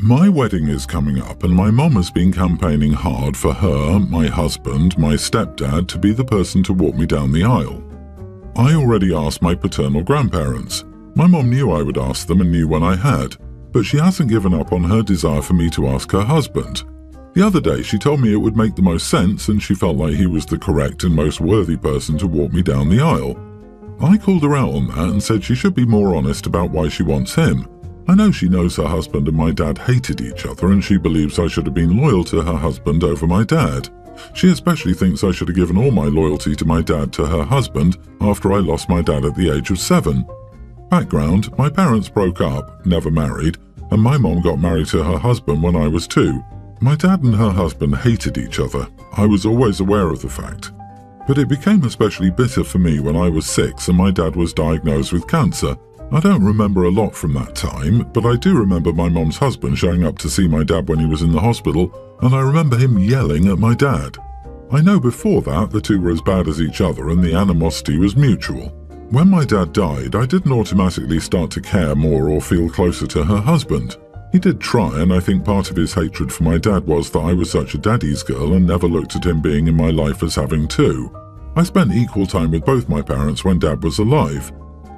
My wedding is coming up and my mom has been campaigning hard for her, my husband, my stepdad to be the person to walk me down the aisle. I already asked my paternal grandparents. My mom knew I would ask them and knew when I had, but she hasn't given up on her desire for me to ask her husband. The other day she told me it would make the most sense and she felt like he was the correct and most worthy person to walk me down the aisle. I called her out on that and said she should be more honest about why she wants him. I know she knows her husband and my dad hated each other and she believes I should have been loyal to her husband over my dad. She especially thinks I should have given all my loyalty to my dad to her husband after I lost my dad at the age of 7. Background: my parents broke up, never married, and my mom got married to her husband when I was 2. My dad and her husband hated each other. I was always aware of the fact. But it became especially bitter for me when I was 6 and my dad was diagnosed with cancer. I don't remember a lot from that time, but I do remember my mom's husband showing up to see my dad when he was in the hospital, and I remember him yelling at my dad. I know before that the two were as bad as each other and the animosity was mutual. When my dad died, I didn't automatically start to care more or feel closer to her husband. He did try, and I think part of his hatred for my dad was that I was such a daddy's girl and never looked at him being in my life as having two. I spent equal time with both my parents when dad was alive.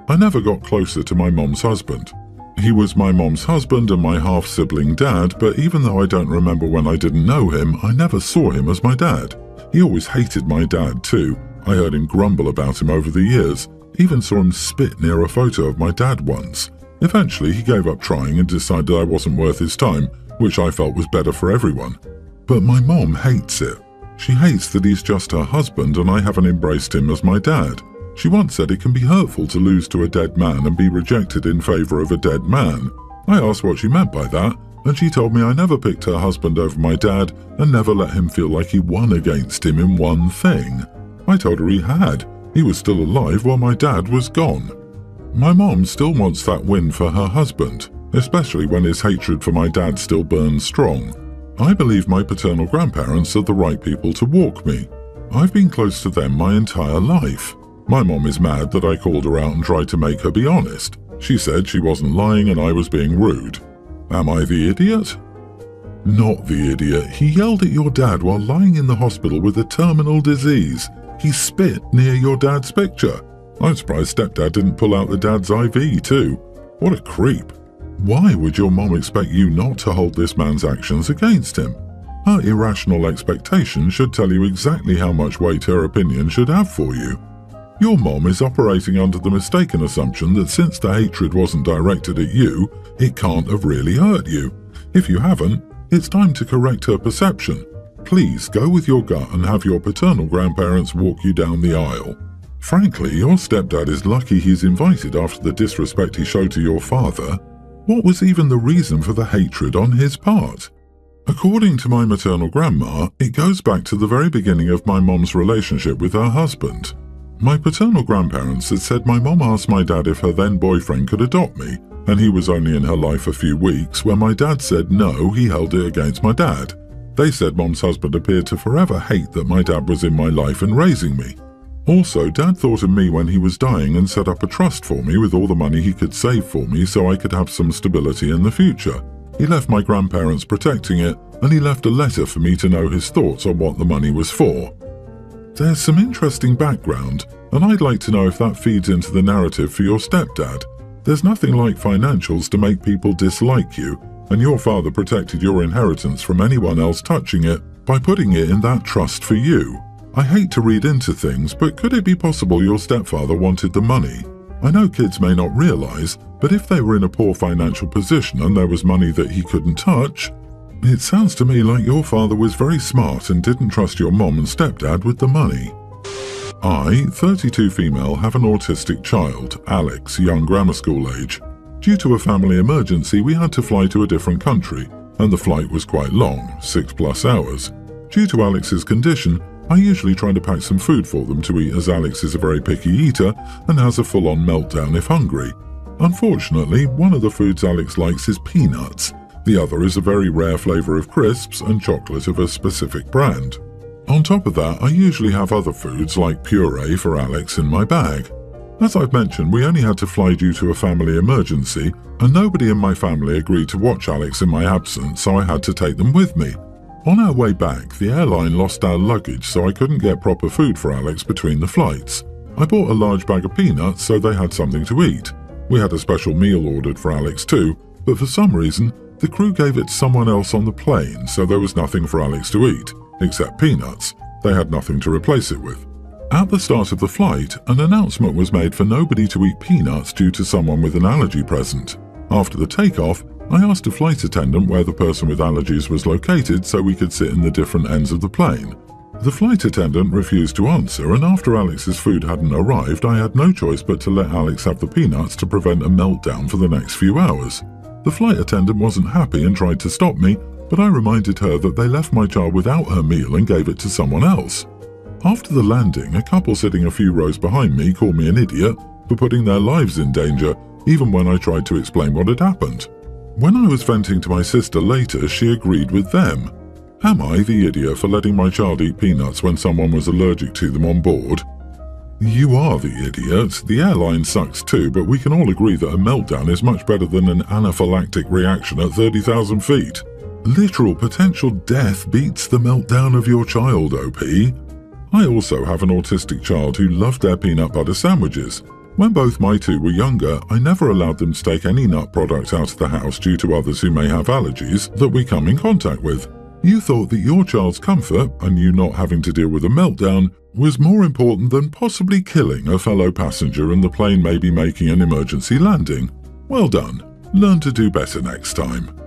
I never got closer to my mom's husband. He was my mom's husband and my half-sibling dad, but even though I don't remember when I didn't know him, I never saw him as my dad. He always hated my dad too. I heard him grumble about him over the years, even saw him spit near a photo of my dad once. Eventually he gave up trying and decided I wasn't worth his time, which I felt was better for everyone. But my mom hates it. She hates that he's just her husband and I haven't embraced him as my dad. She once said it can be hurtful to lose to a dead man and be rejected in favor of a dead man. I asked what she meant by that, and she told me I never picked her husband over my dad and never let him feel like he won against him in one thing. I told her he had. He was still alive while my dad was gone. My mom still wants that win for her husband, especially when his hatred for my dad still burns strong. I believe my paternal grandparents are the right people to walk me. I've been close to them my entire life. My mom is mad that I called her out and tried to make her be honest. She said she wasn't lying and I was being rude. Am I the idiot? Not the idiot. He yelled at your dad while lying in the hospital with a terminal disease. He spit near your dad's picture. I'm surprised stepdad didn't pull out the dad's IV too. What a creep. Why would your mom expect you not to hold this man's actions against him? Her irrational expectation should tell you exactly how much weight her opinion should have for you. Your mom is operating under the mistaken assumption that since the hatred wasn't directed at you, it can't have really hurt you. If you haven't, it's time to correct her perception. Please go with your gut and have your paternal grandparents walk you down the aisle. Frankly, your stepdad is lucky he's invited after the disrespect he showed to your father. What was even the reason for the hatred on his part? According to my maternal grandma, it goes back to the very beginning of my mom's relationship with her husband. My paternal grandparents had said my mom asked my dad if her then boyfriend could adopt me, and he was only in her life a few weeks. When my dad said no, he held it against my dad. They said mom's husband appeared to forever hate that my dad was in my life and raising me. Also, dad thought of me when he was dying and set up a trust for me with all the money he could save for me so I could have some stability in the future. He left my grandparents protecting it, and he left a letter for me to know his thoughts on what the money was for. There's some interesting background, and I'd like to know if that feeds into the narrative for your stepdad. There's nothing like financials to make people dislike you, and your father protected your inheritance from anyone else touching it by putting it in that trust for you. I hate to read into things, but could it be possible your stepfather wanted the money? I know kids may not realize, but if they were in a poor financial position and there was money that he couldn't touch, it sounds to me like your father was very smart and didn't trust your mom and stepdad with the money. I, 32 female, have an autistic child, Alex, young grammar school age. Due to a family emergency, we had to fly to a different country, and the flight was quite long, 6+ hours. Due to Alex's condition, I usually try to pack some food for them to eat as Alex is a very picky eater and has a full-on meltdown if hungry. Unfortunately, one of the foods Alex likes is peanuts. The other is a very rare flavor of crisps and chocolate of a specific brand. On top of that, I usually have other foods like puree for Alex in my bag. As I've mentioned, we only had to fly due to a family emergency, and nobody in my family agreed to watch Alex in my absence, so I had to take them with me. On our way back, the airline lost our luggage, so I couldn't get proper food for Alex between the flights. I bought a large bag of peanuts so they had something to eat. We had a special meal ordered for Alex too, but for some reason, the crew gave it to someone else on the plane, so there was nothing for Alex to eat, except peanuts. They had nothing to replace it with. At the start of the flight, an announcement was made for nobody to eat peanuts due to someone with an allergy present. After the takeoff, I asked a flight attendant where the person with allergies was located so we could sit in the different ends of the plane. The flight attendant refused to answer, and after Alex's food hadn't arrived, I had no choice but to let Alex have the peanuts to prevent a meltdown for the next few hours. The flight attendant wasn't happy and tried to stop me, but I reminded her that they left my child without her meal and gave it to someone else. After the landing, a couple sitting a few rows behind me called me an idiot for putting their lives in danger, even when I tried to explain what had happened. When I was venting to my sister later, she agreed with them. Am I the idiot for letting my child eat peanuts when someone was allergic to them on board? You are the idiot. The airline sucks too, but we can all agree that a meltdown is much better than an anaphylactic reaction at 30,000 feet. Literal potential death beats the meltdown of your child, OP. I also have an autistic child who loved their peanut butter sandwiches. When both my two were younger, I never allowed them to take any nut products out of the house due to others who may have allergies that we come in contact with. You thought that your child's comfort, and you not having to deal with a meltdown, was more important than possibly killing a fellow passenger and the plane maybe making an emergency landing. Well done. Learn to do better next time.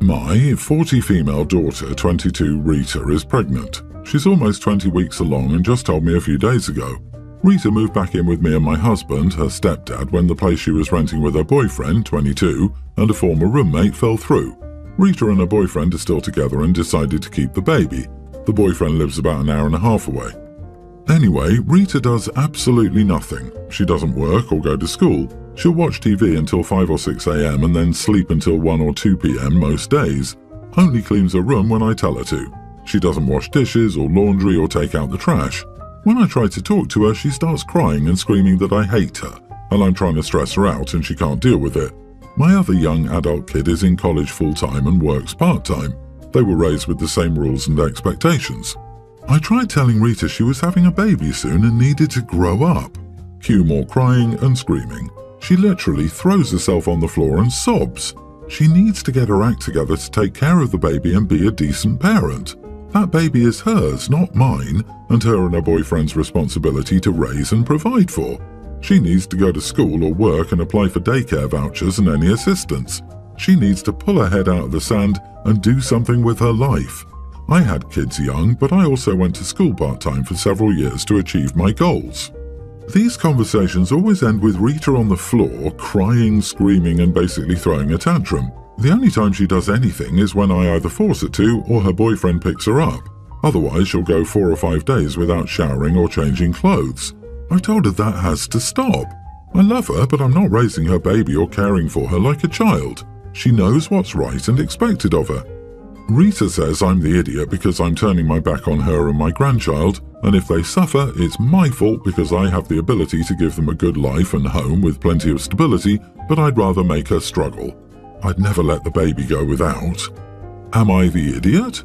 My 40 female daughter, 22 Rita, is pregnant. She's almost 20 weeks along and just told me a few days ago. Rita moved back in with me and my husband, her stepdad, when the place she was renting with her boyfriend, 22, and a former roommate fell through. Rita and her boyfriend are still together and decided to keep the baby. The boyfriend lives about an hour and a half away. Anyway, Rita does absolutely nothing. She doesn't work or go to school. She'll watch TV until 5 or 6 a.m. and then sleep until 1 or 2 p.m. most days. Only cleans her room when I tell her to. She doesn't wash dishes or laundry or take out the trash. When I try to talk to her, she starts crying and screaming that I hate her, and I'm trying to stress her out and she can't deal with it. My other young adult kid is in college full-time and works part-time. They were raised with the same rules and expectations. I tried telling Rita she was having a baby soon and needed to grow up. Cue more crying and screaming. She literally throws herself on the floor and sobs. She needs to get her act together to take care of the baby and be a decent parent. That baby is hers, not mine, and her and her boyfriend's responsibility to raise and provide for. She needs to go to school or work and apply for daycare vouchers and any assistance. She needs to pull her head out of the sand and do something with her life. I had kids young, but I also went to school part-time for several years to achieve my goals. These conversations always end with Rita on the floor, crying, screaming, and basically throwing a tantrum. The only time she does anything is when I either force her to or her boyfriend picks her up. Otherwise, she'll go 4 or 5 days without showering or changing clothes. I told her that has to stop. I love her, but I'm not raising her baby or caring for her like a child. She knows what's right and expected of her. Rita says I'm the idiot because I'm turning my back on her and my grandchild, and if they suffer, it's my fault because I have the ability to give them a good life and home with plenty of stability, but I'd rather make her struggle. I'd never let the baby go without. Am I the idiot?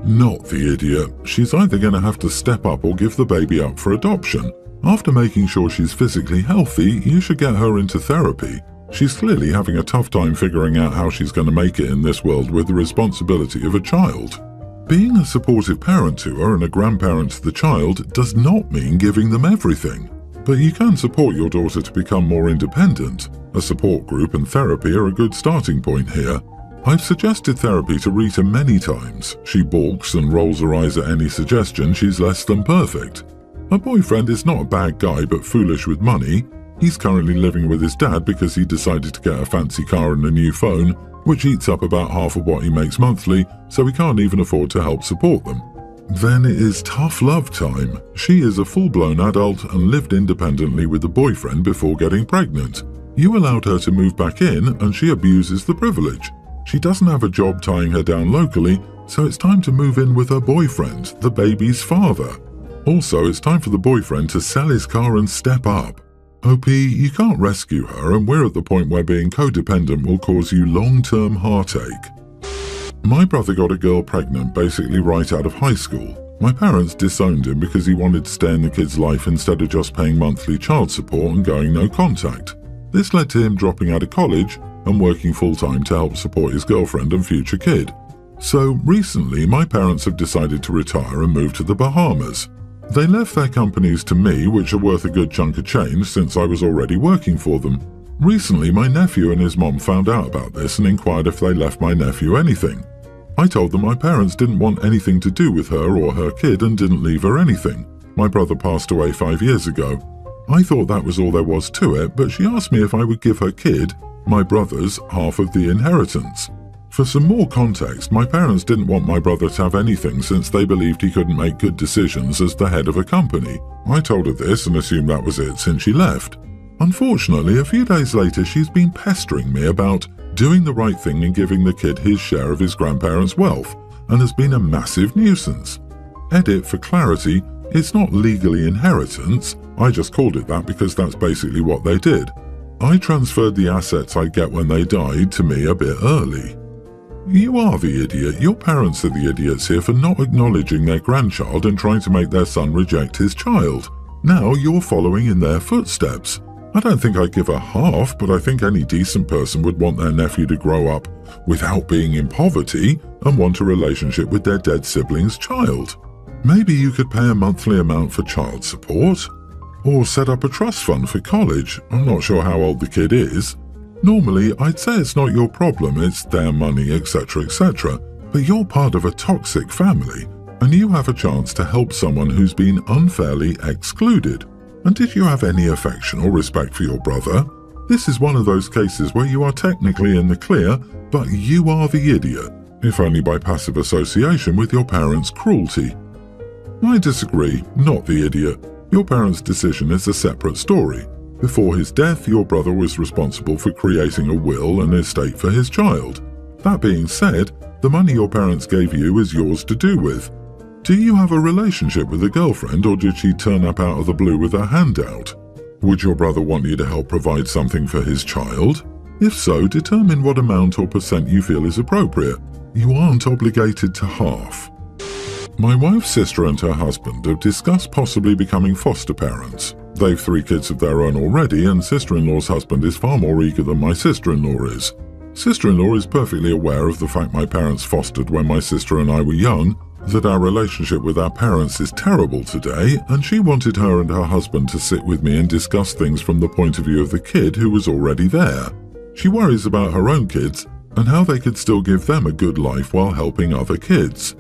Not the idiot. She's either going to have to step up or give the baby up for adoption. After making sure she's physically healthy, you should get her into therapy. She's clearly having a tough time figuring out how she's going to make it in this world with the responsibility of a child. Being a supportive parent to her and a grandparent to the child does not mean giving them everything. But you can support your daughter to become more independent. A support group and therapy are a good starting point here. I've suggested therapy to Rita many times. She balks and rolls her eyes at any suggestion. She's less than perfect. Her boyfriend is not a bad guy but foolish with money. He's currently living with his dad because he decided to get a fancy car and a new phone, which eats up about half of what he makes monthly, so he can't even afford to help support them. Then it is tough love time. She is a full-blown adult and lived independently with a boyfriend before getting pregnant. You allowed her to move back in and she abuses the privilege. She doesn't have a job tying her down locally, so it's time to move in with her boyfriend, the baby's father. Also, it's time for the boyfriend to sell his car and step up. OP, you can't rescue her, and we're at the point where being codependent will cause you long-term heartache. My brother got a girl pregnant basically right out of high school. My parents disowned him because he wanted to stay in the kid's life instead of just paying monthly child support and going no contact. This led to him dropping out of college and working full-time to help support his girlfriend and future kid. So recently, my parents have decided to retire and move to the Bahamas. They left their companies to me, which are worth a good chunk of change since I was already working for them. Recently, my nephew and his mom found out about this and inquired if they left my nephew anything. I told them my parents didn't want anything to do with her or her kid and didn't leave her anything. My brother passed away 5 years ago. I thought that was all there was to it, but she asked me if I would give her kid, my brother's, half of the inheritance. For some more context, my parents didn't want my brother to have anything since they believed he couldn't make good decisions as the head of a company. I told her this and assumed that was it since she left. Unfortunately, a few days later she's been pestering me about doing the right thing and giving the kid his share of his grandparents' wealth, and has been a massive nuisance. Edit for clarity, it's not legally inheritance, I just called it that because that's basically what they did. I transferred the assets I'd get when they died to me a bit early. You are the idiot. Your parents are the idiots here for not acknowledging their grandchild and trying to make their son reject his child. Now you're following in their footsteps. I don't think I'd give her half, but I think any decent person would want their nephew to grow up without being in poverty and want a relationship with their dead sibling's child. Maybe you could pay a monthly amount for child support, or set up a trust fund for college. I'm not sure how old the kid is. Normally, I'd say it's not your problem, it's their money, etc., etc., but you're part of a toxic family, and you have a chance to help someone who's been unfairly excluded. And did you have any affection or respect for your brother? This is one of those cases where you are technically in the clear, but you are the idiot, if only by passive association with your parents' cruelty. I disagree, not the idiot. Your parents' decision is a separate story. Before his death, your brother was responsible for creating a will and estate for his child. That being said, the money your parents gave you is yours to do with. Do you have a relationship with a girlfriend, or did she turn up out of the blue with her hand out? Would your brother want you to help provide something for his child? If so, determine what amount or percent you feel is appropriate. You aren't obligated to half. My wife's sister and her husband have discussed possibly becoming foster parents. They've 3 kids of their own already, and sister-in-law's husband is far more eager than my sister-in-law is. Sister-in-law is perfectly aware of the fact my parents fostered when my sister and I were young, that our relationship with our parents is terrible today, and she wanted her and her husband to sit with me and discuss things from the point of view of the kid who was already there. She worries about her own kids and how they could still give them a good life while helping other kids.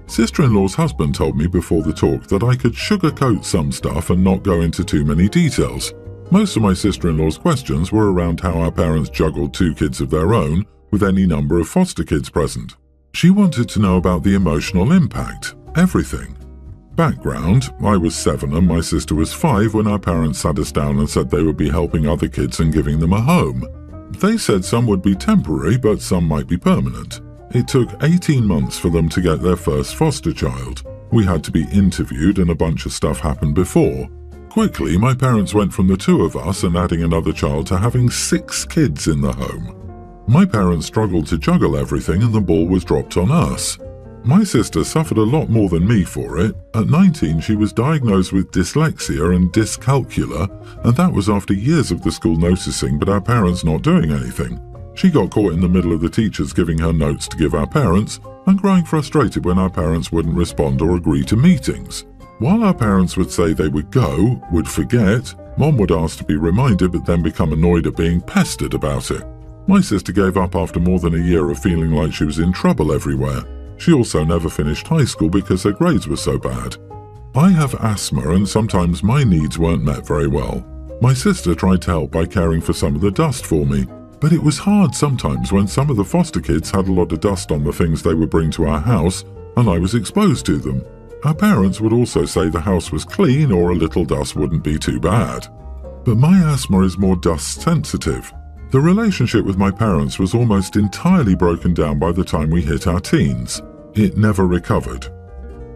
Sister-in-law's husband told me before the talk that I could sugarcoat some stuff and not go into too many details. Most of my sister-in-law's questions were around how our parents juggled 2 kids of their own with any number of foster kids present. She wanted to know about the emotional impact, everything. Background, I was 7 and my sister was 5 when our parents sat us down and said they would be helping other kids and giving them a home. They said some would be temporary, but some might be permanent. It took 18 months for them to get their first foster child. We had to be interviewed and a bunch of stuff happened before. Quickly, my parents went from the 2 of us and adding another child to having 6 kids in the home. My parents struggled to juggle everything and the ball was dropped on us. My sister suffered a lot more than me for it. At 19, she was diagnosed with dyslexia and dyscalculia, and that was after years of the school noticing but our parents not doing anything. She got caught in the middle of the teachers giving her notes to give our parents and growing frustrated when our parents wouldn't respond or agree to meetings. While our parents would say they would go, would forget, Mom would ask to be reminded but then become annoyed at being pestered about it. My sister gave up after more than a year of feeling like she was in trouble everywhere. She also never finished high school because her grades were so bad. I have asthma and sometimes my needs weren't met very well. My sister tried to help by caring for some of the dust for me, but it was hard sometimes when some of the foster kids had a lot of dust on the things they would bring to our house and I was exposed to them. Our parents would also say the house was clean or a little dust wouldn't be too bad. But my asthma is more dust sensitive. The relationship with my parents was almost entirely broken down by the time we hit our teens. It never recovered.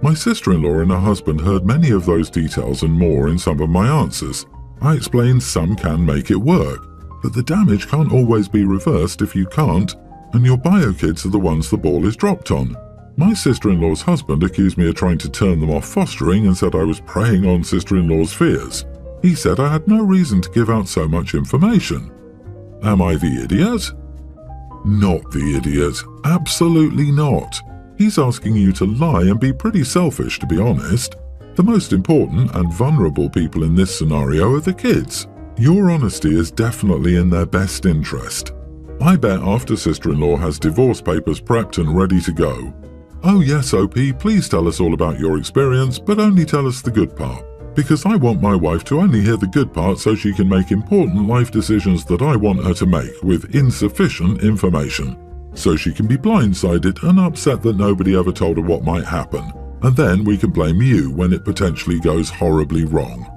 My sister-in-law and her husband heard many of those details and more in some of my answers. I explained some can make it work, but the damage can't always be reversed if you can't, and your bio kids are the ones the ball is dropped on. My sister-in-law's husband accused me of trying to turn them off fostering and said I was preying on sister-in-law's fears. He said I had no reason to give out so much information. Am I the idiot? Not the idiot. Absolutely not. He's asking you to lie and be pretty selfish, to be honest. The most important and vulnerable people in this scenario are the kids. Your honesty is definitely in their best interest. I bet after sister-in-law has divorce papers prepped and ready to go. Oh yes, OP, please tell us all about your experience, but only tell us the good part. Because I want my wife to only hear the good part so she can make important life decisions that I want her to make with insufficient information. So she can be blindsided and upset that nobody ever told her what might happen. And then we can blame you when it potentially goes horribly wrong.